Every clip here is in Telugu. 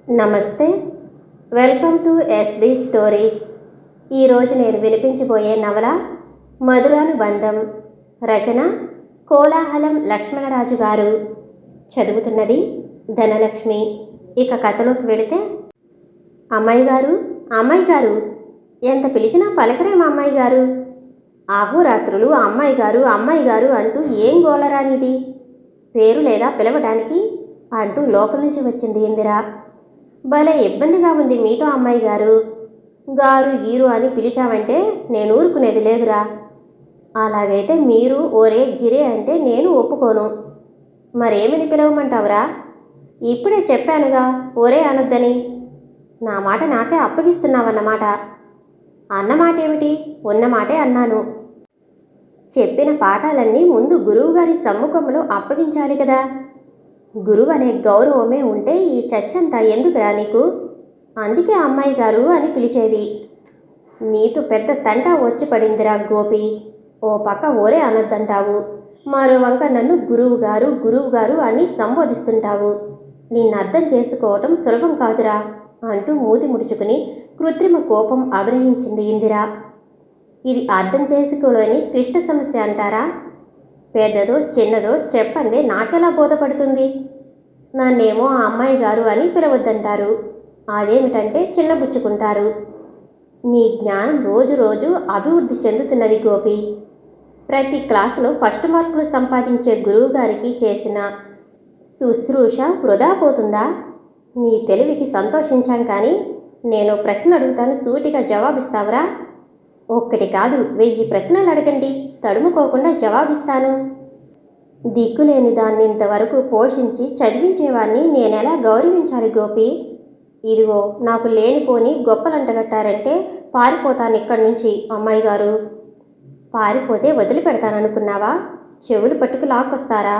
నమస్తే. Welcome to SB stories. ఈరోజు నేను వినిపించబోయే నవల మధురానుబంధం. రచన కోలాహలం లక్ష్మణరాజు గారు. చదువుతున్నది ధనలక్ష్మి. ఇక కథలోకి వెళితే, అమ్మాయి గారు, అమ్మాయి గారు, ఎంత పిలిచినా పలకరేం అమ్మాయి గారు. ఆహోరాత్రులు అమ్మాయి గారు, అమ్మాయి గారు అంటూ ఏం గోలరానిది? పేరు లేదా పిలవడానికి అంటూ లోపల నుంచి వచ్చింది ఇందిర. భలే ఇబ్బందిగా ఉంది మీతో అమ్మాయి గారు. గారు గీరు అని పిలిచామంటే నేను ఊరుకునేది లేదురా. అలాగైతే మీరు ఓరే గిరే అంటే నేను ఒప్పుకోను. మరేమని పిలవమంటావురా? ఇప్పుడే చెప్పానుగా ఓరే అనొద్దని. నా మాట నాకే అప్పగిస్తున్నావన్నమాట. అన్నమాట ఏమిటి? ఉన్నమాటే అన్నాను. చెప్పిన పాఠాలన్నీ ముందు గురువుగారి సమ్ముఖంలో అప్పగించాలి కదా. గురువు అనే గౌరవమే ఉంటే ఈ చచ్చంతా ఎందుకురా నీకు? అందుకే అమ్మాయి గారు అని పిలిచేది. నీతో పెద్ద తంట వచ్చి పడిందిరా గోపి. ఓ పక్క ఓరే అనొద్దంటావు, మరో వంక నన్ను గురువుగారు గురువుగారు అని సంబోధిస్తుంటావు. నిన్ను అర్థం చేసుకోవటం సులభం కాదురా అంటూ మూతి ముడుచుకుని కృత్రిమ కోపం అభినయించింది ఇందిర. ఇది అర్థం చేసుకోలేని క్లిష్ట సమస్య అంటారా? పెద్దదో చిన్నదో చెప్పందే నాకెలా బోధపడుతుంది? నన్నేమో ఆ అమ్మాయి గారు అని పిలవద్దంటారు. అదేమిటంటే చిన్నబుచ్చుకుంటారు. నీ జ్ఞానం రోజు రోజు అభివృద్ధి చెందుతున్నది గోపి. ప్రతి క్లాసులో ఫస్ట్ మార్కులు సంపాదించే గురువుగారికి చేసిన శుశ్రూష వృధా పోతుందా? నీ తెలివికి సంతోషించాం కానీ నేను ప్రశ్న అడుగుతాను, సూటిగా జవాబిస్తావురా? ఒక్కటి కాదు 1000 ప్రశ్నలు అడగండి, తడుముకోకుండా జవాబిస్తాను. దిక్కులేని దాన్ని ఇంతవరకు పోషించి చదివించేవాడిని నేనెలా గౌరవించాలి గోపి? ఇదిగో నాకు లేనిపోని గొప్పలంటగట్టారంటే పారిపోతాను ఇక్కడి నుంచి అమ్మాయి గారు. పారిపోతే వదిలిపెడతాననుకున్నావా? చెవులు పట్టుకు లాక్కొస్తారా?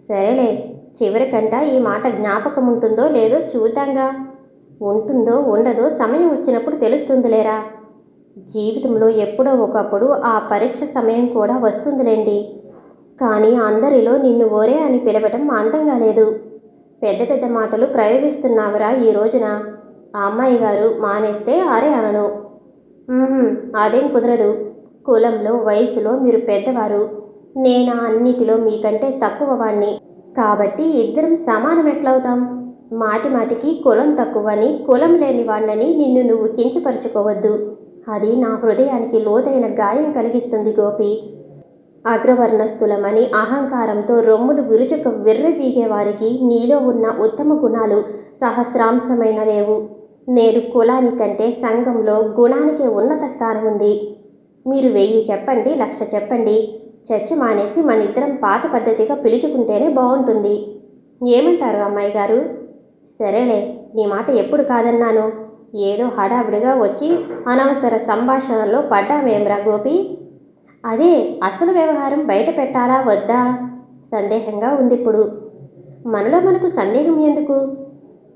సరేలే, చివరికంట ఈ మాట జ్ఞాపకం ఉంటుందో లేదో చూద్దాంగా. ఉంటుందో ఉండదో సమయం వచ్చినప్పుడు తెలుస్తుందిలేరా. జీవితంలో ఎప్పుడో ఒకప్పుడు ఆ పరీక్ష సమయం కూడా వస్తుందిలేండి. కానీ అందరిలో నిన్ను ఓరే అని పిలవటం అందంగా లేదు. పెద్ద పెద్ద మాటలు ప్రయోగిస్తున్నావురా ఈ రోజున. ఆ అమ్మాయి గారు మానేస్తే అరే అనను. అదేం కుదరదు. కులంలో వయసులో మీరు పెద్దవారు, నేను అన్నిటిలో మీకంటే తక్కువ వాణ్ణి. కాబట్టి ఇద్దరం సమానం ఎట్లవుతాం? మాటి మాటికి కులం తక్కువని, కులం లేని వాణ్ణని నిన్ను నువ్వు కించపరుచుకోవద్దు. అది నా హృదయానికి లోతైన గాయం కలిగిస్తుంది గోపి. అగ్రవర్ణస్థులమని అహంకారంతో రొమ్ములు విరుచుక విర్రవీగేవారికి నీలో ఉన్న ఉత్తమ గుణాలు సహస్రాంశమైన లేవు. నేడు కులానికంటే సంఘంలో గుణానికే ఉన్నత స్థానం ఉంది. మీరు 1000 చెప్పండి, 1,00,000 చెప్పండి, చర్చ మానేసి మనిద్దరం పాత పద్ధతిగా పిలుచుకుంటేనే బాగుంటుంది. ఏమంటారు అమ్మాయి గారు? సరేలే, నీ మాట ఎప్పుడు కాదన్నాను. ఏదో హడావిడిగా వచ్చి అనవసర సంభాషణలో పడ్డామేమ్రా గోపి. అదే అసలు వ్యవహారం బయట పెట్టాలా వద్దా సందేహంగా ఉందిప్పుడు. మనలో మనకు సందేహం ఎందుకు?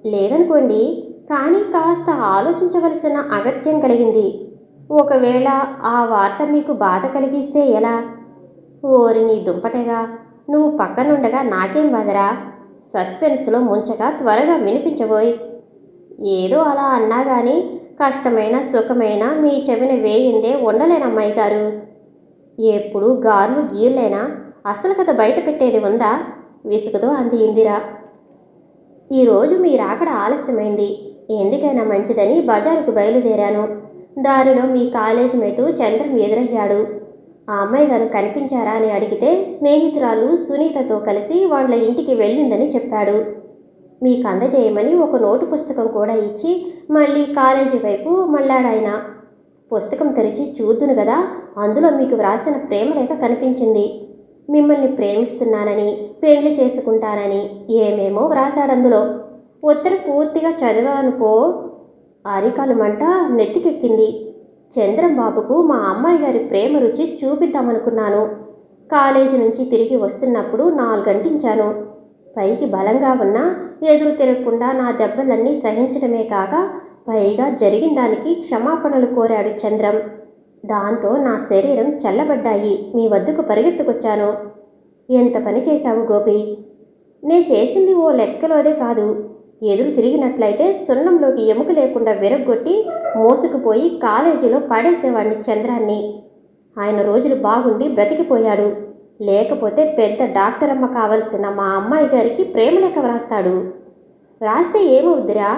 లేదనుకోండి, కానీ కాస్త ఆలోచించవలసిన అగత్యం కలిగింది. ఒకవేళ ఆ వార్త మీకు బాధ కలిగిస్తే ఎలా? ఓరి నీ దుంపటేగా, నువ్వు పక్కనుండగా నాకేం బాధరా? సస్పెన్స్లో ముంచగా త్వరగా వినిపించబోయ్. ఏదో అలా అన్నా గాని కష్టమైన సుఖమైన మీ చెవిన వేయిందే ఉండలేనమ్మాయి గారు. ఎప్పుడు గార్లు గీర్లేనా? అసలు కథ బయట పెట్టేది ఉందా? విసుగుతో అంది ఇందిర. ఈరోజు మీ రాకడ ఆలస్యమైంది. ఎందుకైనా మంచిదని బజారుకు బయలుదేరాను. దారిలో మీ కాలేజ్ మేటు చంద్రం ఎదురయ్యాడు. ఆ అమ్మాయి గారు కనిపించారా అని అడిగితే స్నేహితురాలు సునీతతో కలిసి వాళ్ళ ఇంటికి వెళ్ళిందని చెప్పాడు. మీకు అందజేయమని ఒక నోటు పుస్తకం కూడా ఇచ్చి మళ్ళీ కాలేజీ వైపు మళ్ళాడాయన. పుస్తకం తెరిచి చూద్దును కదా, అందులో మీకు వ్రాసిన ప్రేమలేఖ కనిపించింది. మిమ్మల్ని ప్రేమిస్తున్నానని, పెళ్లి చేసుకుంటానని ఏమేమో వ్రాసాడందులో. ఉత్తరం పూర్తిగా చదివాను పో. అరికాలు మంట నెత్తికెక్కింది. చంద్రం బాబుకు మా అమ్మాయి గారి ప్రేమ రుచి చూపిద్దామనుకున్నాను. కాలేజీ నుంచి తిరిగి వస్తున్నప్పుడు 4 గంటించాను. పైకి బలంగా ఉన్నా ఎదురు తిరగకుండా నా దెబ్బలన్నీ సహించడమే కాక పైగా జరిగిన దానికి క్షమాపణలు కోరాడు చంద్రం. దాంతో నా శరీరం చల్లబడ్డాయి. మీ వద్దకు పరిగెత్తుకొచ్చాను. ఎంత పని చేశావు గోపి. నే చేసింది ఓ లెక్కలోదే కాదు. ఎదురు తిరిగినట్లయితే సున్నంలోకి ఎముక లేకుండా విరగ్గొట్టి మోసుకుపోయి కాలేజీలో పడేసేవాడిని చంద్రాన్ని. ఆయన రోజులు బాగుండి బ్రతికిపోయాడు. లేకపోతే పెద్ద డాక్టర్ అమ్మ కావలసిన మా అమ్మాయి గారికి ప్రేమలేఖ వ్రాస్తాడు. వ్రాస్తే ఏమవుద్దిరా?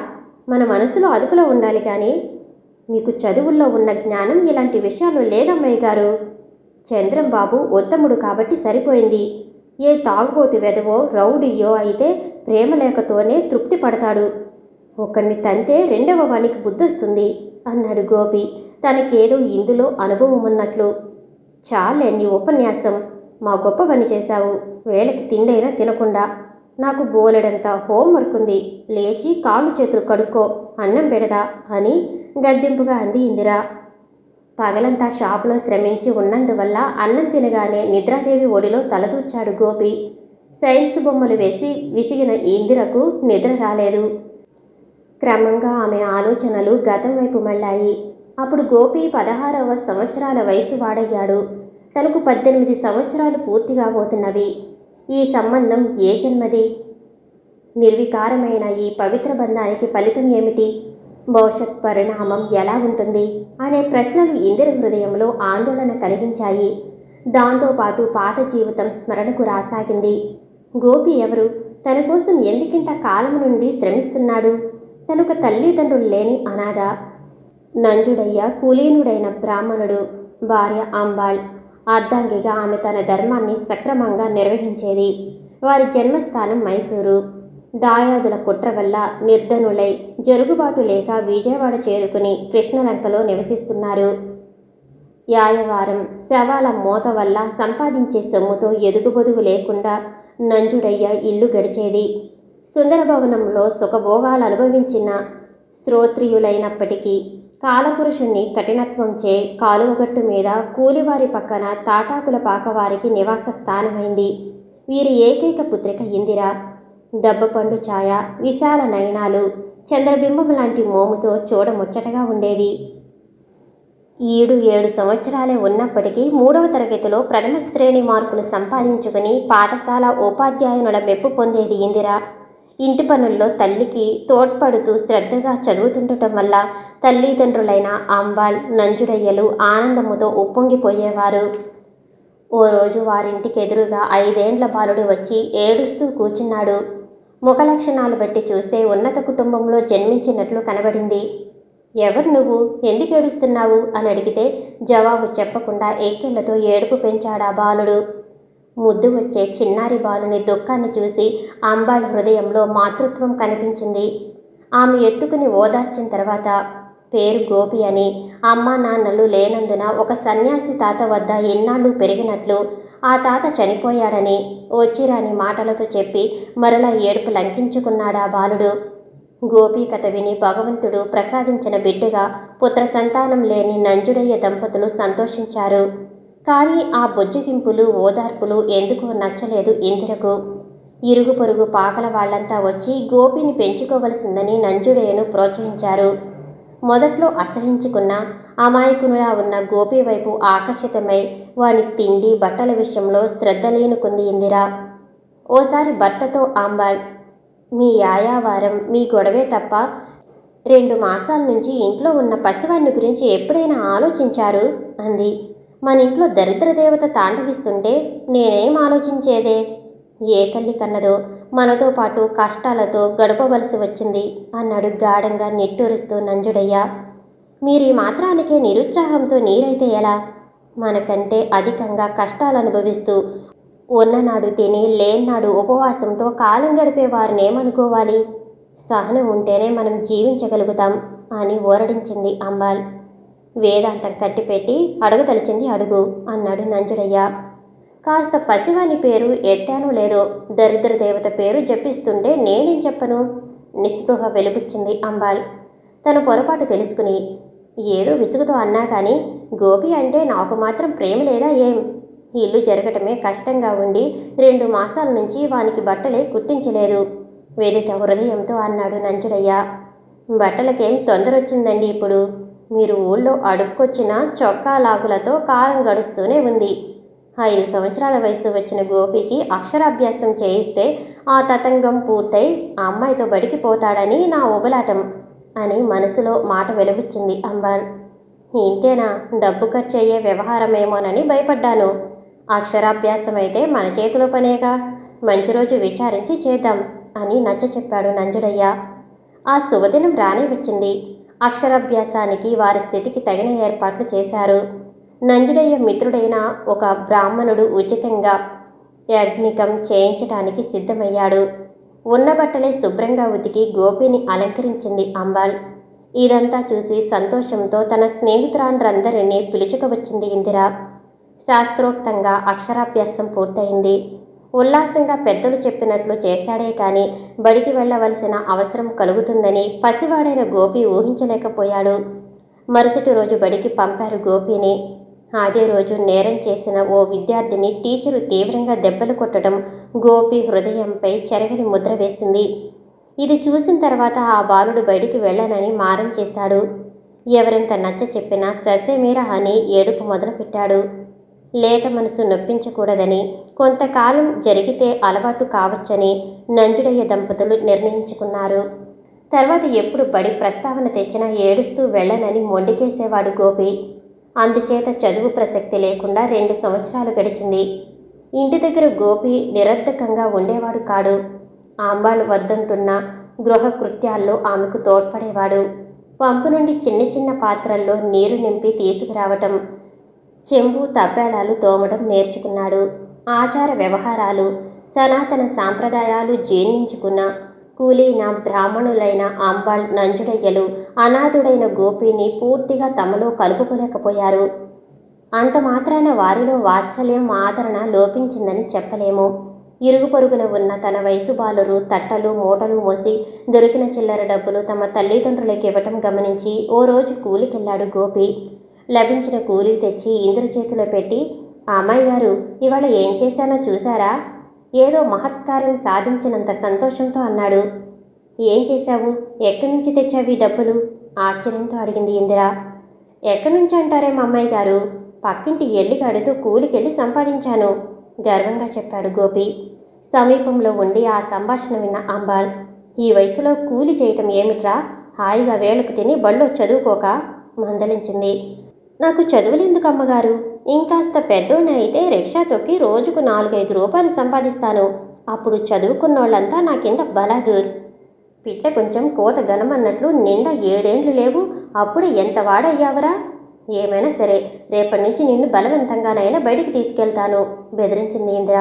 మన మనసులో అదుపులో ఉండాలి కానీ. మీకు చదువుల్లో ఉన్న జ్ఞానం ఇలాంటి విషయాలు లేదమ్మాయి గారు. చంద్రం బాబు ఉత్తముడు కాబట్టి సరిపోయింది. ఏ తాగుబోతు వెదవో రౌడీయో అయితే ప్రేమలేఖతోనే తృప్తి పడతాడు. ఒకరిని తంతే రెండవ వానికి బుద్ధొస్తుంది అన్నాడు గోపి తనకేదో ఇందులో అనుభవం ఉన్నట్లు. చాలే నీ ఉపన్యాసం. మా గొప్ప పని చేశావు. వేళకి తిండైనా తినకుండా. నాకు బోలెడంత హోంవర్క్ ఉంది. లేచి కాళ్ళు చేతులు కడుక్కో, అన్నం పెడదా అని గద్దింపుగా అంది ఇందిర. పగలంతా షాపులో శ్రమించి ఉన్నందువల్ల అన్నం తినగానే నిద్రాదేవి ఒడిలో తలదూర్చాడు గోపి. సైన్స్ బొమ్మలు వేసి విసిగిన ఇందిరకు నిద్ర రాలేదు. క్రమంగా ఆమె ఆలోచనలు గతం వైపు మళ్ళాయి. అప్పుడు గోపి 16వ సంవత్సరాల వయసు వాడయ్యాడు. తనకు 18 సంవత్సరాలు పూర్తిగా పోతున్నవి. ఈ సంబంధం ఏ జన్మది? నిర్వికారమైన ఈ పవిత్ర బంధానికి ఫలితం ఏమిటి? భవిష్యత్ పరిణామం ఎలా ఉంటుంది అనే ప్రశ్నలు ఇందిర హృదయంలో ఆందోళన కలిగించాయి. దాంతోపాటు పాత జీవితం స్మరణకు రాసాగింది. గోపి ఎవరు? తన కోసం ఎందుకింత కాలం నుండి శ్రమిస్తున్నాడు? తనొక తల్లిదండ్రులు లేని అనాథ. నంజుడయ్య కులీనుడైన బ్రాహ్మణుడు. భార్య అంబాళ్. అర్ధాంగిగా ఆమె తన ధర్మాన్ని సక్రమంగా నిర్వహించేది. వారి జన్మస్థానం మైసూరు. దాయాదుల కుట్ర వల్ల నిర్ధనులై జరుగుబాటు లేక విజయవాడ చేరుకుని కృష్ణలంకలో నివసిస్తున్నారు. యాయవారం శవాల మోత వల్ల సంపాదించే సొమ్ముతో ఎదుగుబొదుగు లేకుండా నంజుడయ్య ఇల్లు గడిచేది. సుందరభవనంలో సుఖభోగాలు అనుభవించిన శ్రోత్రియులైనప్పటికీ కాలపురుషుణ్ణి కఠినత్వంచే కాలువగట్టు మీద కూలివారి పక్కన తాటాకుల పాకవారికి నివాస స్థానమైంది. వీరి ఏకైక పుత్రిక ఇందిర. దబ్బపండు ఛాయ, విశాల నయనాలు, చంద్రబింబం లాంటి మోముతో చూడముచ్చటగా ఉండేది. 7 సంవత్సరాలే ఉన్నప్పటికీ 3వ తరగతిలో ప్రథమ శ్రేణి మార్కులు సంపాదించుకుని పాఠశాల ఉపాధ్యాయునుల మెప్పు పొందేది ఇందిర. ఇంటి పనుల్లో తల్లికి తోడ్పడుతూ శ్రద్ధగా చదువుతుండటం వల్ల తల్లిదండ్రులైన అంబాళ్, నంజుడయ్యలు ఆనందముతో ఉప్పొంగిపోయేవారు. ఓ రోజు వారింటికి ఎదురుగా 5 ఏండ్ల బాలుడు వచ్చి ఏడుస్తూ కూర్చున్నాడు. ముఖ లక్షణాలు బట్టి చూస్తే ఉన్నత కుటుంబంలో జన్మించినట్లు కనబడింది. ఎవరు నువ్వు? ఎందుకు ఏడుస్తున్నావు అని అడిగితే జవాబు చెప్పకుండా ఎక్కిళ్లతో ఏడుపు పెంచాడా బాలుడు. ముద్దు వచ్చే చిన్నారి బాలుని దుఃఖాన్ని చూసి అంబాళ్ హృదయంలో మాతృత్వం కనిపించింది. ఆమె ఎత్తుకుని ఓదార్చిన తర్వాత, పేరు గోపి అని, అమ్మా నాన్నలు లేనందున ఒక సన్యాసి తాత వద్ద ఇన్నాళ్ళు పెరిగినట్లు, ఆ తాత చనిపోయాడని వచ్చిరాని మాటలతో చెప్పి మరలా ఏడుపు లంకించుకున్నాడా బాలుడు. గోపి కథ విని భగవంతుడు ప్రసాదించిన బిడ్డగా పుత్ర సంతానం లేని నంజుడయ్య దంపతులు సంతోషించారు. కానీ ఆ బుజ్జగింపులు, ఓదార్పులు ఎందుకో నచ్చలేదు ఇందిరకు. ఇరుగు పొరుగు పాకల వాళ్లంతా వచ్చి గోపిని పెంచుకోవలసిందని నంజుడయ్యను ప్రోత్సహించారు. మొదట్లో అసహించుకున్న అమాయకునులా ఉన్న గోపి వైపు ఆకర్షితమై వాని తిండి బట్టల విషయంలో శ్రద్ధ లేనుకుంది ఇందిర. ఓసారి భర్తతో అంబాళ్, మీ యాయావారం మీ గొడవే తప్ప 2 మాసాల నుంచి ఇంట్లో ఉన్న పసివాడిని గురించి ఎప్పుడైనా ఆలోచించారు అంది. మన ఇంట్లో దరిద్ర దేవత తాండవిస్తుంటే నేనేం ఆలోచించేదే? ఏ తల్లి కన్నదో మనతో పాటు కష్టాలతో గడపవలసి వచ్చింది అన్నాడు గాఢంగా నిట్టూరుస్తూ నంజుడయ్య. మీరు ఈ మాత్రానికే నిరుత్సాహంతో నీరైతే ఎలా? మనకంటే అధికంగా కష్టాలు అనుభవిస్తూ ఉన్ననాడు తిని లేన్నాడు ఉపవాసంతో కాలం గడిపే వారినేమనుకోవాలి? సహనం ఉంటేనే మనం జీవించగలుగుతాం అని ఊరడించింది అంబాళ్. వేదాంతం కట్టిపెట్టి అడగదలిచింది అడుగు అన్నాడు నంజుడయ్య. కాస్త పసివాని పేరు ఎత్తానో లేదో దరిద్ర దేవత పేరు జపిస్తుంటే నేనేం చెప్పను? నిస్పృహ వెలుగుచ్చింది అంబాళ్. తన పొరపాటు తెలుసుకుని, ఏదో విసుగుతో అన్నా కానీ గోపి అంటే నాకు మాత్రం ప్రేమ లేదా ఏం? ఇల్లు జరగటమే కష్టంగా ఉండి 2 మాసాల నుంచి వానికి బట్టలే కుట్టించలేదు వేదిత హృదయంతో అన్నాడు నంజుడయ్య. బట్టలకేం తొందరొచ్చిందండి ఇప్పుడు. మీరు ఊళ్ళో అడుక్కొచ్చిన చొక్కా లాగులతో కాలం గడుస్తూనే ఉంది. 5 సంవత్సరాల వయసు వచ్చిన గోపికి అక్షరాభ్యాసం చేయిస్తే ఆ తతంగం పూర్తయి ఆ అమ్మాయితో బడికి పోతాడని నా ఉబలాటం అని మనసులో మాట వెలుబుచ్చింది అంబాల్. ఇంతేనా, డబ్బు ఖర్చు అయ్యే వ్యవహారమేమోనని భయపడ్డాను. అక్షరాభ్యాసం అయితే మన చేతిలో పనేగా, మంచి రోజు విచారించి చేద్దాం అని నచ్చ చెప్పాడు నంజుడయ్య. ఆ శుభదినం రానే వచ్చింది. అక్షరాభ్యాసానికి వారి స్థితికి తగిన ఏర్పాట్లు చేశారు. నంజుడయ్య మిత్రుడైన ఒక బ్రాహ్మణుడు ఉచితంగా యజ్ఞికం చేయించటానికి సిద్ధమయ్యాడు. ఉన్న బట్టలే శుభ్రంగా ఉతికి గోపిని అలంకరించింది అంబాల్. ఇదంతా చూసి సంతోషంతో తన స్నేహితురాండ్రందరినీ పిలుచుకువచ్చింది ఇందిర. శాస్త్రోక్తంగా అక్షరాభ్యాసం పూర్తయింది. ఉల్లాసంగా పెద్దలు చెప్పినట్లు చేశాడే కానీ బడికి వెళ్ళవలసిన అవసరం కలుగుతుందని పసివాడైన గోపి ఊహించలేకపోయాడు. మరుసటి రోజు బడికి పంపారు గోపిని. అదే రోజు నేరం చేసిన ఓ విద్యార్థిని టీచరు తీవ్రంగా దెబ్బలు కొట్టడం గోపి హృదయంపై చెరగని ముద్ర వేసింది. ఇది చూసిన తర్వాత ఆ బాలుడు బయటికి వెళ్ళనని మారం చేశాడు. ఎవరెంత నచ్చ చెప్పినా ససేమీరా అని ఏడుపు మొదలుపెట్టాడు. లేత మనసు నొప్పించకూడదని, కొంతకాలం జరిగితే అలవాటు కావచ్చని నంజుడయ్య దంపతులు నిర్ణయించుకున్నారు. తర్వాత ఎప్పుడు బడి ప్రస్తావన తెచ్చినా ఏడుస్తూ వెళ్ళనని మొండికేసేవాడు గోపి. అందుచేత చదువు ప్రసక్తి లేకుండా 2 సంవత్సరాలు గడిచింది. ఇంటి దగ్గర గోపి నిరర్ధకంగా ఉండేవాడు కాడు. అంబాలు వద్దంటున్న గృహ కృత్యాల్లో ఆమెకు తోడ్పడేవాడు. పంపు నుండి చిన్న చిన్న పాత్రల్లో నీరు నింపి తీసుకురావటం, చెంబు తబ్బేళాలు తోమడం నేర్చుకున్నాడు. ఆచార వ్యవహారాలు, సనాతన సాంప్రదాయాలు జీర్ణించుకున్న కూలీన బ్రాహ్మణులైన అంబాళ్, నంజుడయ్యలు అనాథుడైన గోపిని పూర్తిగా తమలో కలుపుకోలేకపోయారు. అంత మాత్రాన వారిలో వాత్సల్యం, ఆదరణ లోపించిందని చెప్పలేము. ఇరుగు పొరుగున ఉన్న తన వయసు బాలురు తట్టలు మూటలు మోసి దొరికిన చిల్లర డబ్బులు తమ తల్లిదండ్రులకు ఇవ్వటం గమనించి ఓ రోజు కూలికెళ్ళాడు గోపి. లభించిన కూలీ తెచ్చి ఇంద్ర చేతిలో పెట్టి, అమ్మాయి గారు, ఇవాళ ఏం చేశానో చూశారా? ఏదో మహత్కార్యం సాధించినంత సంతోషంతో అన్నాడు. ఏం చేశావు? ఎక్కడి నుంచి తెచ్చావి డబ్బులు? ఆశ్చర్యంతో అడిగింది ఇందిర. ఎక్కడి నుంచి అంటారేం అమ్మాయి గారు, పక్కింటి ఎల్లిగాడితో కూలికెళ్ళి సంపాదించాను గర్వంగా చెప్పాడు గోపి. సమీపంలో ఉండి ఆ సంభాషణ విన్న అంబాల్, ఈ వయసులో కూలి చేయటం ఏమిట్రా, హాయిగా వేళకు తిని బళ్ళో చదువుకోక మందలించింది. నాకు చదువులెందుకు అమ్మగారు, ఇంకాస్త పెద్దోని అయితే రిక్షా తొక్కి రోజుకు 4-5 రూపాయలు సంపాదిస్తాను. అప్పుడు చదువుకున్నోళ్ళంతా నా కింద బలాదూర్. పిట్ట కొంచెం కోత గనమన్నట్లు నిండా 7 ఏండ్లు లేవు, అప్పుడే ఎంత వాడయ్యావరా? ఏమైనా సరే, రేపటి నుంచి నిన్ను బలవంతంగానైనా బయటికి తీసుకెళ్తాను బెదిరించింది ఇందిర.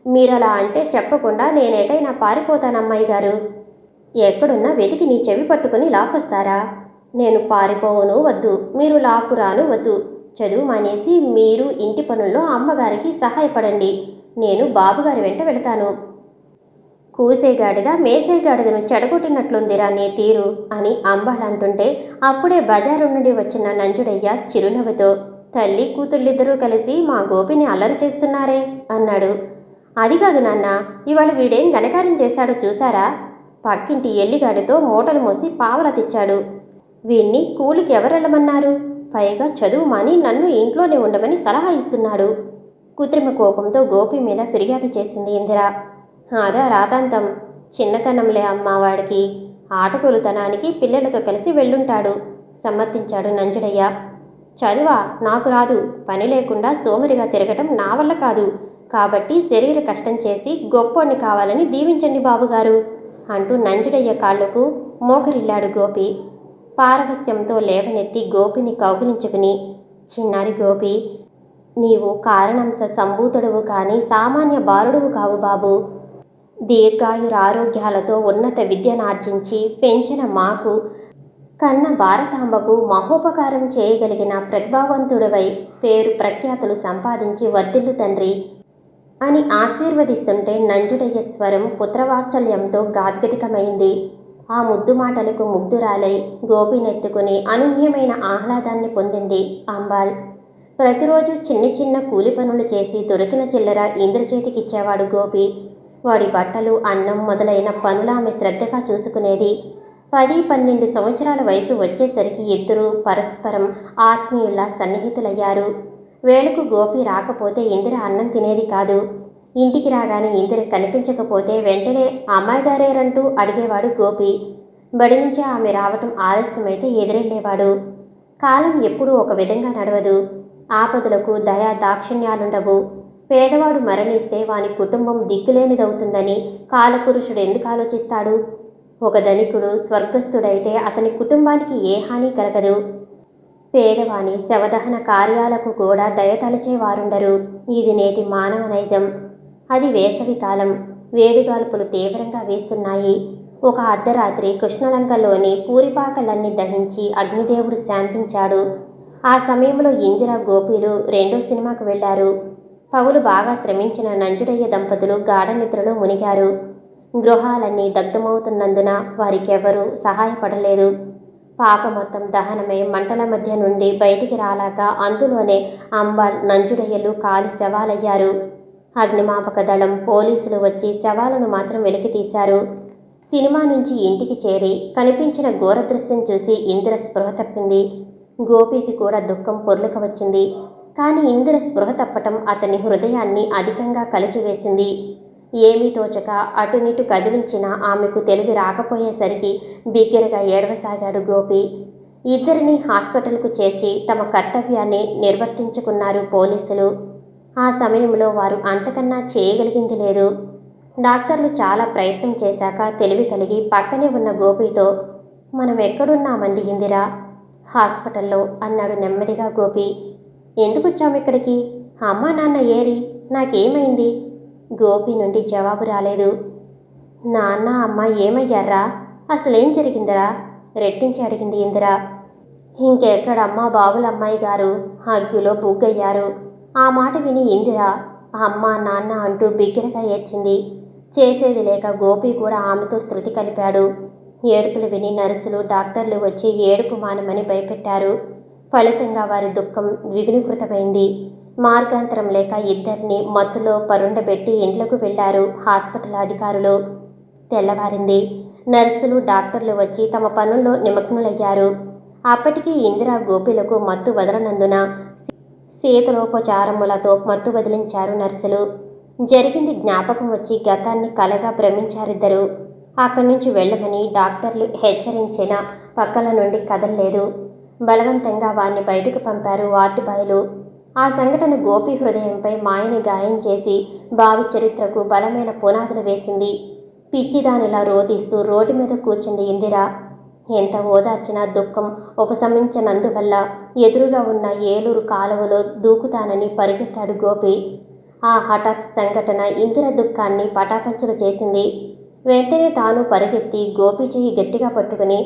మీరలా అంటే చెప్పకుండా నేనేటైనా పారిపోతానమ్మాయి గారు. ఎక్కడున్నా వెతికి నీ చెవి పట్టుకుని లాక్కొస్తారా? నేను పారిపోవను వద్దు, మీరు లాక్కురాను వద్దు. చదువు మానేసి మీరు ఇంటి పనుల్లో అమ్మగారికి సహాయపడండి. నేను బాబుగారి వెంట వెళతాను. కూసేగాడిద మేసేగాడిదను చెడగొట్టినట్లుందిరా నీ తీరు అని అంబాళ్ అంటుంటే అప్పుడే బజారు నుండి వచ్చిన నంజుడయ్య చిరునవ్వుతో, తల్లి కూతుళ్ళిద్దరూ కలిసి మా గోపిని అల్లరి చేస్తున్నారే అన్నాడు. అది కాదు నాన్న, ఇవాళ వీడేం ఘనకార్యం చేశాడో చూశారా? పక్కింటి ఎల్లిగాడితో మూటలు మోసి పావలా తెచ్చాడు. వీణ్ణి కూలికి ఎవరెళ్ళమన్నారు? పైగా చదువు మాని నన్ను ఇంట్లోనే ఉండమని సలహా ఇస్తున్నాడు. కృత్రిమ కోపంతో గోపి మీద ఫిర్యాదు చేసింది ఇందిర. అదా రాతాంతం, చిన్నతనంలే అమ్మా వాడికి, ఆటకులుతనానికి పిల్లలతో కలిసి వెళ్ళుంటాడు సమ్మతించాడు నంజుడయ్య. చదువా? నాకు రాదు. పని లేకుండా సోమరిగా తిరగటం నా వల్ల కాదు. కాబట్టి శరీర కష్టం చేసి గొప్పోణ్ణి కావాలని దీవించండి బాబుగారు అంటూ నంజుడయ్య కాళ్లకు మోకరిల్లాడు గోపి. పారవస్యంతో లేవనెత్తి గోపిని కౌగిలించుకుని, చిన్నారి గోపి, నీవు కారణంశ సంభూతుడువు కానీ సామాన్య బాలుడువు కావు బాబు. దీర్ఘాయురారోగ్యాలతో ఉన్నత విద్యనార్జించి పెంచిన మాకు, కన్న భారతాంబకు మహోపకారం చేయగలిగిన ప్రతిభావంతుడివై పేరు ప్రఖ్యాతులు సంపాదించి వర్ధిల్లు తండ్రి అని ఆశీర్వదిస్తుంటే నంజుడయ్య స్వరం పుత్రవాత్సల్యంతో గాద్గదికమైంది. ఆ ముద్దు మాటలకు ముగ్ధురాలై గోపినెత్తుకుని అనూహ్యమైన ఆహ్లాదాన్ని పొందింది అంబాళ్. ప్రతిరోజు చిన్న చిన్న కూలి పనులు చేసి దొరికిన చిల్లర ఇంద్రచేతికిచ్చేవాడు గోపి. వాడి బట్టలు, అన్నం మొదలైన పనులామె శ్రద్ధగా చూసుకునేది. 10-12 సంవత్సరాల వయసు వచ్చేసరికి ఇద్దరూ పరస్పరం ఆత్మీయుల్లా సన్నిహితులయ్యారు. వేళకు గోపి రాకపోతే ఇందిర అన్నం తినేది కాదు. ఇంటికి రాగానే ఇందిర కనిపించకపోతే వెంటనే అమ్మాయి గారేరంటూ అడిగేవాడు గోపి. బడి నుంచి ఆమె రావటం ఆలస్యమైతే ఎదురెళ్ళేవాడు. కాలం ఎప్పుడూ ఒక విధంగా నడవదు. ఆపదలకు దయా దాక్షిణ్యాలుండవు. పేదవాడు మరణిస్తే వాని కుటుంబం దిక్కులేనిదవుతుందని కాలపురుషుడు ఎందుకు ఆలోచిస్తాడు? ఒక ధనికుడు స్వర్గస్థుడైతే అతని కుటుంబానికి ఏ హాని కలగదు. పేదవాని శవదహన కార్యాలకు కూడా దయతలచేవారుండరు. ఇది నేటి మానవ నైజం. అది వేసవికాలం. వేడిగాల్పులు తీవ్రంగా వీస్తున్నాయి. ఒక అర్ధరాత్రి కృష్ణలంకలోని పూరిపాకలన్నీ దహించి అగ్నిదేవుడు శాంతించాడు. ఆ సమయంలో ఇందిర, గోపీలు రెండో సినిమాకు వెళ్లారు. పగులు బాగా శ్రమించిన నంజుడయ్య దంపతులు గాఢ నిద్రలో మునిగారు. గృహాలన్నీ దగ్ధమవుతున్నందున వారికెవ్వరూ సహాయపడలేదు. పాక మొత్తం దహనమై మంటల మధ్య నుండి బయటికి రాలాక అందులోనే అంబాల్, నంజుడయ్యలు కాలి శవాలయ్యారు. అగ్నిమాపక దళం, పోలీసులు వచ్చి శవాలను మాత్రం వెలికితీశారు. సినిమా నుంచి ఇంటికి చేరి కనిపించిన ఘోర దృశ్యం చూసి ఇందిర స్పృహ తప్పింది. గోపికి కూడా దుఃఖం పొర్లుక వచ్చింది. కానీ ఇందిర స్పృహ తప్పటం అతని హృదయాన్ని అధికంగా కలిచివేసింది. ఏమీ తోచక అటునిటు కదిలించినా ఆమెకు తెలివి రాకపోయేసరికి బిగ్గరగా ఏడవసాగాడు గోపి. ఇద్దరిని హాస్పిటల్కు చేర్చి తమ కర్తవ్యాన్ని నిర్వర్తించుకున్నారు పోలీసులు. ఆ సమయంలో వారు అంతకన్నా చేయగలిగింది లేదు. డాక్టర్లు చాలా ప్రయత్నం చేశాక తెలివి కలిగి పక్కనే ఉన్న గోపితో, మనం ఎక్కడున్నామంది ఇందిరా? హాస్పిటల్లో అన్నాడు నెమ్మదిగా గోపి. ఎందుకొచ్చామిక్కడికి? అమ్మా నాన్న ఏరి? నాకేమైంది? గోపి నుండి జవాబు రాలేదు. నాన్న అమ్మ ఏమయ్యారా? అసలేం జరిగిందిరా? రెట్టించి అడిగింది ఇందిర. ఇంకెక్కడమ్మా బాబులమ్మాయి గారు అగ్గిలో బుగ్గయ్యారు. ఆ మాట విని ఇందిర అమ్మ నాన్న అంటూ బిగ్గరగా ఏడ్చింది. చేసేది లేక గోపి కూడా ఆమెతో శృతి కలిపాడు. ఏడుపులు విని నర్సులు, డాక్టర్లు వచ్చి ఏడుపు మానమని భయపెట్టారు. ఫలితంగా వారి దుఃఖం ద్విగుణీకృతమైంది. మార్గాంతరం లేక ఇద్దరిని మత్తులో పరుండబెట్టి ఇంట్లోకి వెళ్లారు హాస్పిటల్ అధికారులు. తెల్లవారింది. నర్సులు, డాక్టర్లు వచ్చి తమ పనుల్లో నిమగ్నులయ్యారు. అప్పటికీ ఇందిరా, గోపిలకు మత్తు వదలనందున శీతలోపచారములతో మత్తు వదిలించారు నర్సులు. జరిగింది జ్ఞాపకం వచ్చి గతాన్ని కలగా భ్రమించారిద్దరు. అక్కడి నుంచి వెళ్ళమని డాక్టర్లు హెచ్చరించిన పక్కల నుండి కదల్లేదు. బలవంతంగా వారిని బయటకు పంపారు వార్డు బాయ్లు. ఆ సంఘటన గోపి హృదయంపై మాయని గాయం చేసి భావి చరిత్రకు బలమైన పునాదులు వేసింది. పిచ్చిదానిలా రోధిస్తూ రోడ్డు మీద కూర్చుంది ఇందిర. ఎంత ఓదార్చినా దుఃఖం ఉపశమించనందువల్ల ఎదురుగా ఉన్న ఏలూరు కాలువలో దూకుతానని పరిగెత్తాడు గోపి. ఆ హఠాత్ సంఘటన ఇందిర దుఃఖాన్ని పటాపంచలు చేసింది. వెంటనే తాను పరిగెత్తి గోపి చెయ్యి గట్టిగా పట్టుకుని,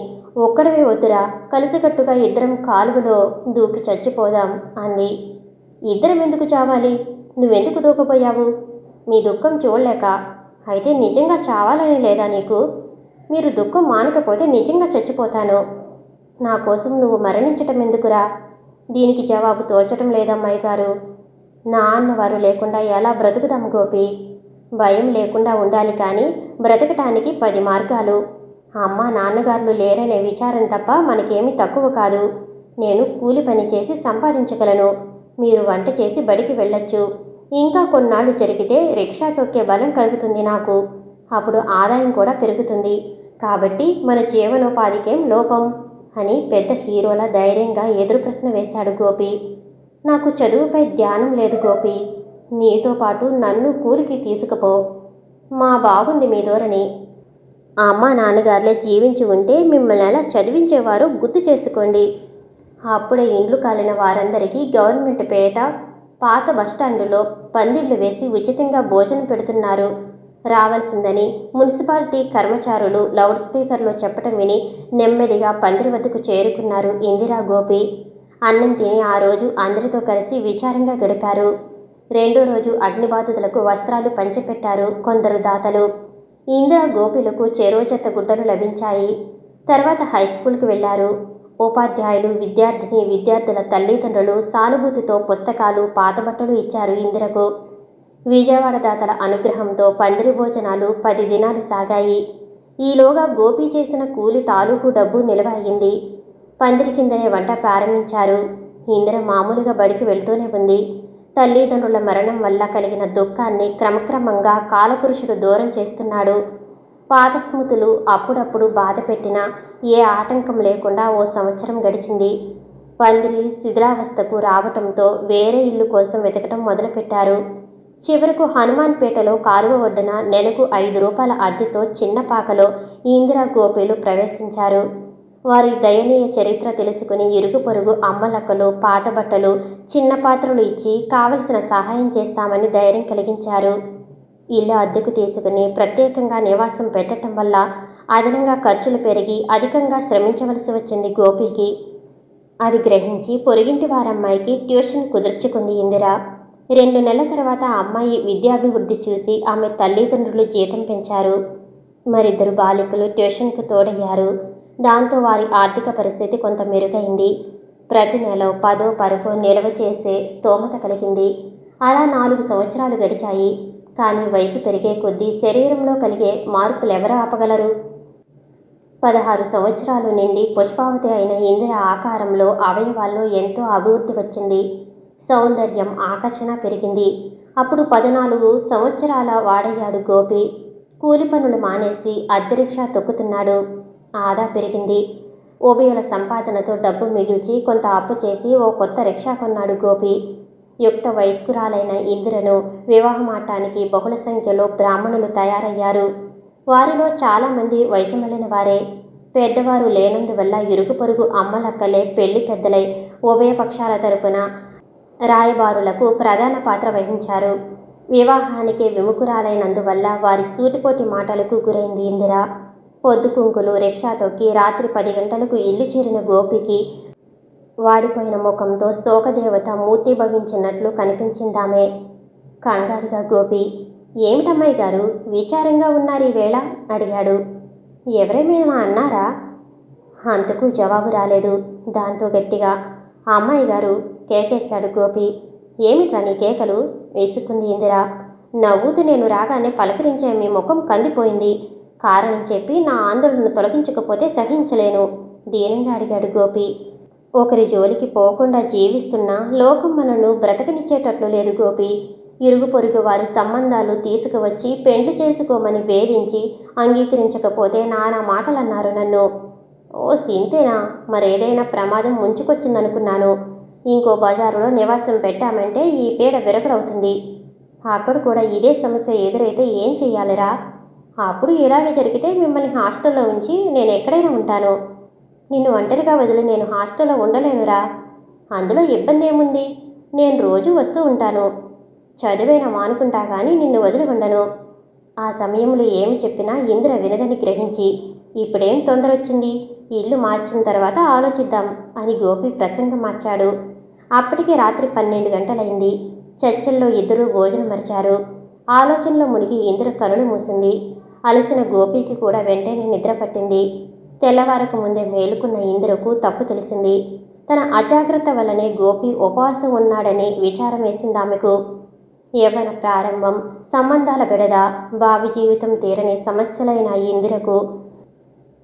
ఒక్కడవే వద్దురా, కలిసికట్టుగా ఇద్దరం కాలువలో దూకి చచ్చిపోదాం అంది. ఇద్దరం ఎందుకు చావాలి? నువ్వెందుకు దూకపోయావు? మీ దుఃఖం చూడలేక. అయితే నిజంగా చావాలని లేదా నీకు? మీరు దుఃఖం మానకపోతే నిజంగా చచ్చిపోతాను. నా కోసం నువ్వు మరణించటం ఎందుకురా? దీనికి జవాబు తోచటం లేదమ్మాయి గారు. నా అన్నవారు లేకుండా ఎలా బ్రతుకుదాం గోపి? భయం లేకుండా ఉండాలి కానీ బ్రతకటానికి 10 మార్గాలు. అమ్మ నాన్నగారులు లేరనే విచారం తప్ప మనకేమీ తక్కువ కాదు. నేను కూలి పని చేసి సంపాదించగలను. మీరు వంట చేసి బడికి వెళ్ళొచ్చు. ఇంకా కొన్నాళ్ళు జరిగితే రిక్షా తొక్కే బలం కలుగుతుంది నాకు. అప్పుడు ఆదాయం కూడా పెరుగుతుంది. కాబట్టి మన జీవనోపాధికేం లోపం అని పెద్ద హీరోలా ధైర్యంగా ఎదురు ప్రశ్న వేశాడు గోపి. నాకు చదువుపై ధ్యానం లేదు గోపి. నీతో పాటు నన్ను కూలికి తీసుకుపో. మా బాగుంది మీ ధోరణి. అమ్మ నాన్నగారులే జీవించి ఉంటే మిమ్మల్ని ఎలా చదివించేవారో గుర్తు చేసుకోండి. అప్పుడే ఇండ్లు కాలిన వారందరికీ గవర్నమెంట్ పేట పాత బస్టాండులో పందిళ్లు వేసి ఉచితంగా భోజనం పెడుతున్నారు. రావాల్సిందని మున్సిపాలిటీ కర్మచారులు లౌడ్ స్పీకర్లో చెప్పటం విని నెమ్మదిగా పందిరి వద్దకు చేరుకున్నారు ఇందిరా, గోపి. అన్నం తిని ఆ రోజు అందరితో కలిసి విచారంగా గడిపారు. రెండో రోజు అగ్నిబాధితులకు వస్త్రాలు పంచిపెట్టారు కొందరు దాతలు. ఇందిరా, గోపిలకు చెరో జత గుడ్డలు లభించాయి. తర్వాత హైస్కూల్కి వెళ్లారు. ఉపాధ్యాయులు, విద్యార్థుల తల్లిదండ్రులు సానుభూతితో పుస్తకాలు, పాత బట్టలు ఇచ్చారు ఇందిరకు. విజయవాడ దాతల అనుగ్రహంతో పందిరి భోజనాలు 10 దినాలు సాగాయి. ఈలోగా గోపి చేసిన కూలి తాలూకు డబ్బు నిల్వ అయింది. పందిరి కిందనే వంట ప్రారంభించారు. ఇందిర మామూలుగా బడికి వెళ్తూనే ఉంది. తల్లిదండ్రుల మరణం వల్ల కలిగిన దుఃఖాన్ని క్రమక్రమంగా కాలపురుషుడు దూరం చేస్తున్నాడు. పాత స్మృతులు అప్పుడప్పుడు బాధ పెట్టినా ఏ ఆటంకం లేకుండా ఓ సంవత్సరం గడిచింది. పందిరి శిథిలావస్థకు రావటంతో వేరే ఇల్లు కోసం వెతకటం మొదలుపెట్టారు. చివరకు హనుమాన్పేటలో కాలువ ఒడ్డున నెలకు 5 రూపాయల అద్దెతో చిన్న పాకలో ఇందిరా గోపీలు ప్రవేశించారు. వారి దయనీయ చరిత్ర తెలుసుకుని ఇరుగు పొరుగు అమ్మలక్కలు పాత బట్టలు, చిన్న పాత్రలు ఇచ్చి కావలసిన సహాయం చేస్తామని ధైర్యం కలిగించారు. ఇల్లు అద్దెకు తీసుకుని ప్రత్యేకంగా నివాసం పెట్టడం వల్ల అదనంగా ఖర్చులు పెరిగి అధికంగా శ్రమించవలసి వచ్చింది గోపికి. అది గ్రహించి పొరుగింటి వారమ్మాయికి ట్యూషన్ కుదుర్చుకుంది ఇందిర. 2 నెలల తర్వాత ఆ అమ్మాయి విద్యాభివృద్ధి చూసి ఆమె తల్లిదండ్రులు జీతం పెంచారు. మరిద్దరు బాలికలు ట్యూషన్కు తోడయ్యారు. దాంతో వారి ఆర్థిక పరిస్థితి కొంత మెరుగైంది. ప్రతి నెల 10వ 12వ నిల్వ చేసే స్తోమత కలిగింది. అలా 4 సంవత్సరాలు గడిచాయి. కానీ వయసు పెరిగే కొద్దీ శరీరంలో కలిగే మార్పులెవరు ఆపగలరు? 16 సంవత్సరాలు నిండి పుష్పావతి అయిన ఇందిర ఆకారంలో అవయవాల్లో ఎంతో అభివృద్ధి వచ్చింది. సౌందర్యం ఆకర్షణ పెరిగింది. అప్పుడు 14 సంవత్సరాల వాడయ్యాడు గోపి. కూలి పనులు మానేసి అద్దె రిక్షా తొక్కుతున్నాడు. ఆదా పెరిగింది. ఉభయుల సంపాదనతో డబ్బు మిగిల్చి కొంత అప్పు చేసి ఓ కొత్త రిక్షా కొన్నాడు గోపి. యుక్త వయస్కురాలైన ఇందిరను వివాహమాటానికి బహుళ సంఖ్యలో బ్రాహ్మణులు తయారయ్యారు. వారిలో చాలామంది వయసు మళ్ళిన వారే. పెద్దవారు లేనందువల్ల ఇరుగు పొరుగు అమ్మలక్కలే పెళ్లి పెద్దలై ఉభయ పక్షాల తరపున రాయబారులకు ప్రధాన పాత్ర వహించారు. వివాహానికి విముఖురాలైనందువల్ల వారి సూటిపోటి మాటలకు గురైంది ఇందిర. పొద్దుకుంకులు రిక్షా తొక్కి రాత్రి 10 గంటలకు ఇల్లు చేరిన గోపికి వాడిపోయిన ముఖంతో శోకదేవత మూర్తి భవించినట్లు కనిపించిందామె. కంగారుగా గోపి, ఏమిటమ్మాయి గారు విచారంగా ఉన్నారు ఈవేళ అడిగాడు. ఎవరేమైనా అన్నారా? అంతకు జవాబు రాలేదు. దాంతో గట్టిగా అమ్మాయి గారు కేకేశాడు గోపి. ఏమిట్రా నీ కేకలు? వేసుకుంది ఇందిర. నవ్వుతూ నేను రాగానే పలకరించే మీ ముఖం కందిపోయింది. కారణం చెప్పి నా ఆందోళనను తొలగించకపోతే సహించలేను దీనంగా అడిగాడు గోపి. ఒకరి జోలికి పోకుండా జీవిస్తున్నా లోకం మనను బ్రతకనిచ్చేటట్లు లేదు గోపి. ఇరుగు పొరుగు వారి సంబంధాలు తీసుకువచ్చి పెండ్లి చేసుకోమని వేధించి అంగీకరించకపోతే నానా మాటలన్నారు నన్ను. ఓ సింతేనా? మరేదైనా ప్రమాదం ముంచుకొచ్చిందనుకున్నాను. ఇంకో బజారులో నివాసం పెట్టామంటే ఈ పీడ విరగడవుతుంది. అక్కడ కూడా ఇదే సమస్య ఎదురైతే ఏం చెయ్యాలిరా? అప్పుడు ఇలాగే జరిగితే మిమ్మల్ని హాస్టల్లో ఉంచి నేను ఎక్కడైనా ఉంటాను. నిన్ను ఒంటరిగా వదిలి నేను హాస్టల్లో ఉండలేనురా. అందులో ఇబ్బంది ఏముంది? నేను రోజూ వస్తూ ఉంటాను. చదివైనా మానుకుంటా కానీ నిన్ను వదిలి ఉండను. ఆ సమయంలో ఏమి చెప్పినా ఇందిర వినదని గ్రహించి, ఇప్పుడేం తొందర వచ్చింది, ఇల్లు మార్చిన తర్వాత ఆలోచిద్దాం అని గోపి ప్రసంగం మార్చాడు. అప్పటికే రాత్రి 12 గంటలైంది. చర్చల్లో ఇద్దరూ భోజనం మరిచారు. ఆలోచనలో మునిగి ఇందిర కనులు మూసింది. అలసిన గోపికి కూడా వెంటనే నిద్ర పట్టింది. తెల్లవారకు ముందే మేలుకున్న ఇందిరకు తప్పు తెలిసింది. తన అజాగ్రత్త వల్లనే గోపి ఉపవాసం ఉన్నాడని విచారం వేసిందామెకు. యవ్వన ప్రారంభం, సంబంధాల బెడద, భావి జీవితం తీరని సమస్యలైన ఇందిరకు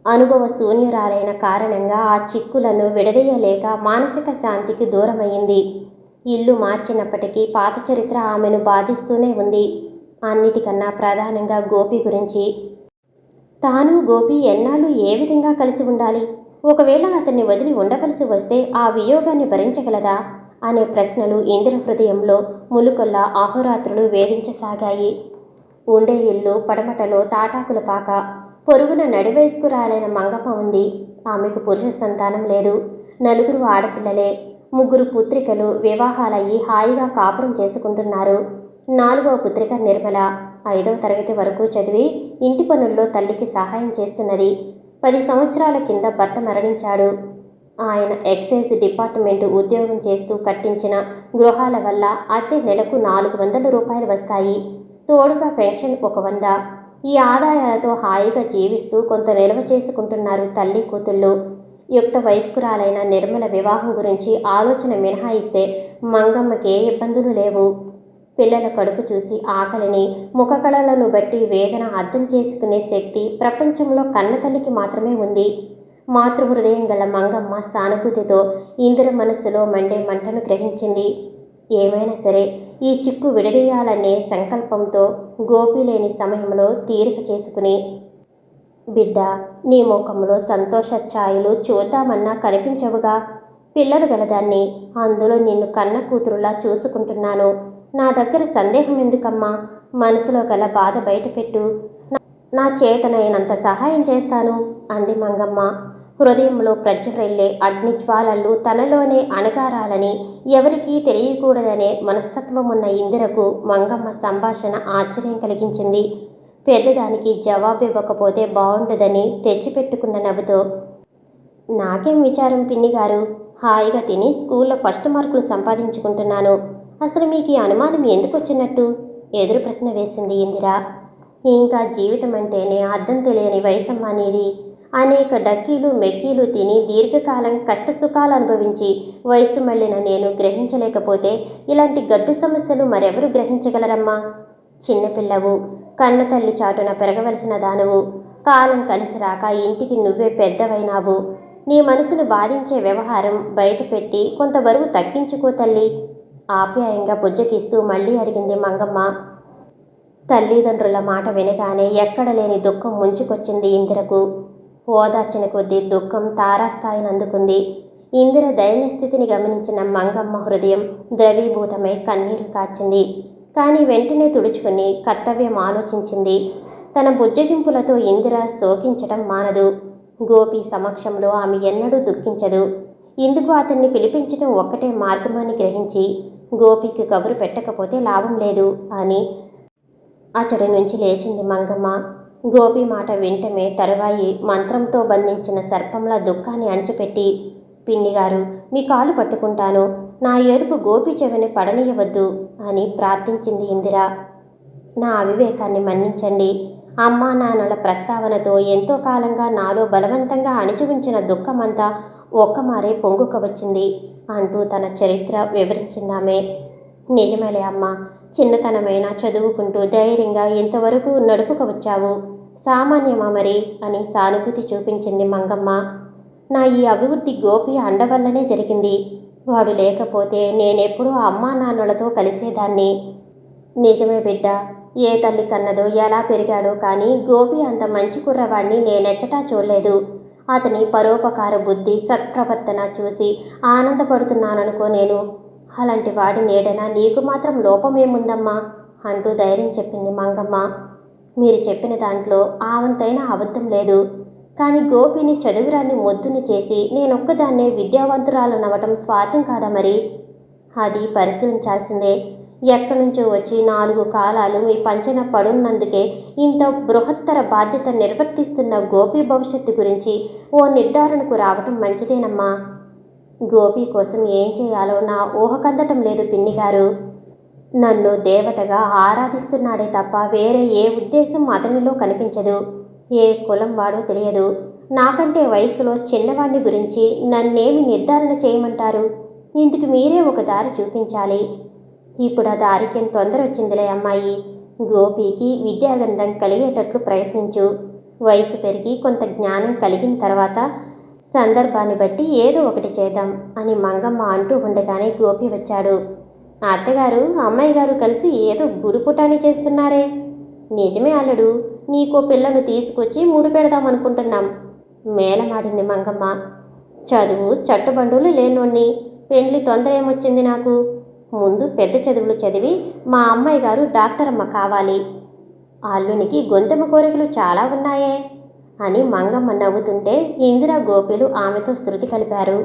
అనుభవ శూన్యురాలైన కారణంగా ఆ చిక్కులను విడదీయలేక మానసిక శాంతికి దూరమయ్యింది. ఇల్లు మార్చినప్పటికీ పాత చరిత్ర ఆమెను బాధిస్తూనే ఉంది. అన్నిటికన్నా ప్రధానంగా గోపి గురించి. తాను గోపి ఎన్నాళ్ళు ఏ విధంగా కలిసి ఉండాలి? ఒకవేళ అతన్ని వదిలి ఉండవలసి వస్తే ఆ వియోగాన్ని భరించగలదా అనే ప్రశ్నలు ఇందిర హృదయంలో ములుకొల్లా అహోరాత్రులు వేధించసాగాయి. ఉండే ఇల్లు పడమటలో తాటాకుల పాక. పొరుగున నడివయస్కురాలైన మంగమ్మ ఉంది. ఆమెకు పురుష సంతానం లేదు. 4 ఆడపిల్లలే. 3 పుత్రికలు వివాహాలయ్యి హాయిగా కాపురం చేసుకుంటున్నారు. 4వ పుత్రిక నిర్మల 5వ తరగతి వరకు చదివి ఇంటి పనుల్లో తల్లికి సహాయం చేస్తున్నది. 10 సంవత్సరాల కింద భర్త మరణించాడు. ఆయన ఎక్సైజ్ డిపార్ట్మెంటు ఉద్యోగం చేస్తూ కట్టించిన గృహాల వల్ల అద్దె నెలకు 400 రూపాయలు వస్తాయి. తోడుగా పెన్షన్ 100. ఈ ఆదాయాలతో హాయిగా జీవిస్తూ కొంత నిల్వ చేసుకుంటున్నారు తల్లి కూతుళ్ళు. యుక్త వయస్కురాలైన నిర్మల వివాహం గురించి ఆలోచన మినహాయిస్తే మంగమ్మకే ఇబ్బందులు లేవు. పిల్లల కడుపు చూసి ఆకలిని, ముఖకళలను బట్టి వేదన అర్థం చేసుకునే శక్తి ప్రపంచంలో కన్నతల్లికి మాత్రమే ఉంది. మాతృహృదయం గల మంగమ్మ సానుభూతితో ఇందిర మనస్సులో మండే మంటను గ్రహించింది. ఏమైనా సరే ఈ చిక్కు విడదీయాలనే సంకల్పంతో గోపి లేని సమయంలో తీరిక చేసుకుని, బిడ్డ, నీ ముఖంలో సంతోష ఛాయలు చూద్దామన్నా కనిపించవుగా. పిల్లలు గలదాన్ని, అందులో నిన్ను కన్న కూతురులా చూసుకుంటున్నాను. నా దగ్గర సందేహం ఎందుకమ్మా? మనసులో గల బాధ బయటపెట్టు. నా చేతనైనంత సహాయం చేస్తాను అంది మంగమ్మ. హృదయంలో ప్రజ్వరిల్లే అగ్నిజ్వాలలు తనలోనే అణగారాలని ఎవరికీ తెలియకూడదనే మనస్తత్వమున్న ఇందిరకు మంగమ్మ సంభాషణ ఆశ్చర్యం కలిగించింది. పెద్దదానికి జవాబివ్వకపోతే బాగుండదని తెచ్చిపెట్టుకున్న నవ్వుతో, నాకేం విచారం పిన్నిగారు, హాయిగా తిని స్కూల్లో ఫస్ట్ మార్కులు సంపాదించుకుంటున్నాను. అసలు మీకు ఈ అనుమానం ఎందుకు వచ్చినట్టు? ఎదురు ప్రశ్న వేసింది ఇందిర. ఇంకా జీవితం అంటేనే అర్థం తెలియని వయసమ్మ అనేది. అనేక డక్కీలు మెక్కీలు తిని దీర్ఘకాలం కష్టసుఖాలు అనుభవించి వయసు మళ్ళిన నేను గ్రహించలేకపోతే ఇలాంటి గడ్డు సమస్యలు మరెవరు గ్రహించగలరమ్మా? చిన్నపిల్లవు, కన్న తల్లి చాటున పెరగవలసిన దానవు. కాలం కలిసి రాక ఇంటికి నువ్వే పెద్దవైనావు. నీ మనసును బాధించే వ్యవహారం బయటపెట్టి కొంత బరువు తగ్గించుకో తల్లి. ఆప్యాయంగా బుజ్జకిస్తూ మళ్ళీ అడిగింది మంగమ్మ. తల్లిదండ్రుల మాట వినగానే ఎక్కడలేని దుఃఖం ముంచుకొచ్చింది ఇందిరకు. ఓదార్చిన కొద్దీ దుఃఖం తారాస్థాయిని అందుకుంది. ఇందిర దైన్యస్థితిని గమనించిన మంగమ్మ హృదయం ద్రవీభూతమై కన్నీరు కాచింది. కానీ వెంటనే తుడుచుకుని కర్తవ్యం ఆలోచించింది. తన బుజ్జగింపులతో ఇందిర శోకించటం మానదు. గోపి సమక్షంలో ఆమె ఎన్నడూ దుఃఖించదు. ఇందుకు అతన్ని పిలిపించడం ఒక్కటే మార్గమని గ్రహించి గోపికి కబురు పెట్టకపోతే లాభం లేదు అని అతడి నుంచి లేచింది మంగమ్మ. గోపి మాట వింటమే తరువాయి మంత్రంతో బంధించిన సర్పంలా దుఃఖాన్ని అణిచిపెట్టి, పిన్నిగారు, మీ కాళ్ళు పట్టుకుంటాను, నా ఏడుపు గోపి చెవిని పడనీయవద్దు అని ప్రార్థించింది ఇందిర. నా అవివేకాన్ని మన్నించండి. అమ్మా నాన్నల ప్రస్తావనతో ఎంతో కాలంగా నాలో బలవంతంగా అణిచి ఉంచిన దుఃఖమంతా ఒక్కమారే పొంగుక వచ్చింది అంటూ తన చరిత్ర వివరించిందామె. నిజమేలే అమ్మా, చిన్నతనమైన చదువుకుంటూ ధైర్యంగా ఇంతవరకు నడుపుక వచ్చావు. సామాన్యమా మరి అని సానుభూతి చూపించింది మంగమ్మ. నా ఈ అభివృద్ధి గోపి అండవల్లనే జరిగింది. వాడు లేకపోతే నేనెప్పుడూ అమ్మా నాన్నలతో కలిసేదాన్ని. నిజమే బిడ్డ, ఏ తల్లి కన్నదో ఎలా పెరిగాడో కానీ గోపి అంత మంచి కుర్రవాణ్ణి నేనెచ్చటా చూడలేదు. అతని పరోపకార బుద్ధి సత్ప్రవర్తన చూసి ఆనందపడుతున్నాననుకో నేను. అలాంటి వాడి నీడన నీకు మాత్రం లోపమేముందమ్మా అంటూ ధైర్యం చెప్పింది మంగమ్మ. మీరు చెప్పిన దాంట్లో ఆవంతైనా అబద్ధం లేదు. కానీ గోపిని చదువురాన్ని మొద్దుని చేసి నేనొక్కదాన్నే విద్యావంతురాలనవటం స్వార్థం కాదా మరి? అది పరిశీలించాల్సిందే. ఎక్కడి నుంచో వచ్చి 4 కాలాలు మీ పంచన పడున్నందుకే ఇంత బృహత్తర బాధ్యత నిర్వర్తిస్తున్న గోపి భవిష్యత్తు గురించి ఓ నిర్ధారణకు రావటం మంచిదేనమ్మా. గోపి కోసం ఏం చేయాలో నా ఊహకందటం లేదు పిన్నిగారు. నన్ను దేవతగా ఆరాధిస్తున్నాడే తప్ప వేరే ఏ ఉద్దేశం అతనిలో కనిపించదు. ఏ కులం వాడో తెలియదు. నాకంటే వయసులో చిన్నవాణ్ణి గురించి నన్నేమి నిర్ధారణ చేయమంటారు? ఇందుకు మీరే ఒక దారి చూపించాలి. ఇప్పుడు ఆ దారికేం తొందర వచ్చిందిలే అమ్మాయి. గోపికి విద్యాగంధం కలిగేటట్లు ప్రయత్నించు. వయసు పెరిగి కొంత జ్ఞానం కలిగిన తర్వాత సందర్భాన్ని బట్టి ఏదో ఒకటి చేద్దాం అని మంగమ్మ అంటూ ఉండగానే గోపి వచ్చాడు. అత్తగారు, అమ్మాయి గారు కలిసి ఏదో గుడిపుటాని చేస్తున్నారే? నిజమే అల్లుడు, నీకో పిల్లను తీసుకొచ్చి ముడి పెడదామనుకుంటున్నాం మేళమాడింది మంగమ్మ. చదువు చట్టుబండులు లేనోణ్ణి, పెండ్లి తొందర ఏమొచ్చింది నాకు? ముందు పెద్ద చదువులు చదివి మా అమ్మాయి గారు డాక్టరమ్మ కావాలి. అల్లునికి గొంతెమ్మ కోరికలు చాలా ఉన్నాయే అని మంగమ్మ నవ్వుతుంటే ఇందిరా గోపిలు ఆమెతో శృతి కలిపారు.